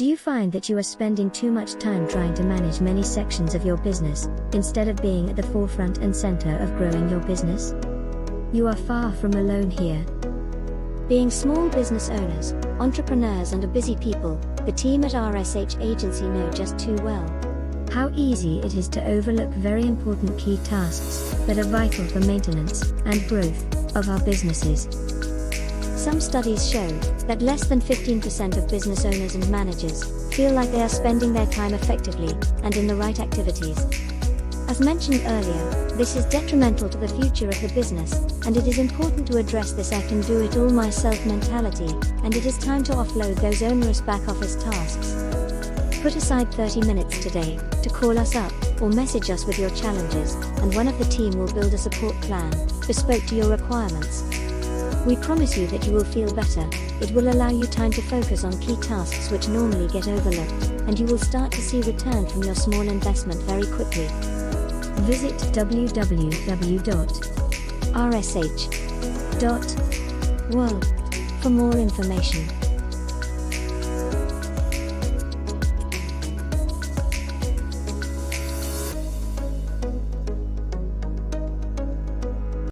Do you find that you are spending too much time trying to manage many sections of your business, instead of being at the forefront and center of growing your business? You are far from alone here. Being small business owners, entrepreneurs and a busy people, the team at RSH Agency know just too well how easy it is to overlook very important key tasks that are vital for maintenance and growth of our businesses. Some studies show that less than 15% of business owners and managers feel like they are spending their time effectively and in the right activities. As mentioned earlier, this is detrimental to the future of the business, and it is important to address this "I can do it all myself" mentality, and it is time to offload those onerous back-office tasks. Put aside 30 minutes today to call us up or message us with your challenges, and one of the team will build a support plan bespoke to your requirements. We promise you that you will feel better. It will allow you time to focus on key tasks which normally get overlooked, and you will start to see return from your small investment very quickly. Visit www.rsh.world for more information.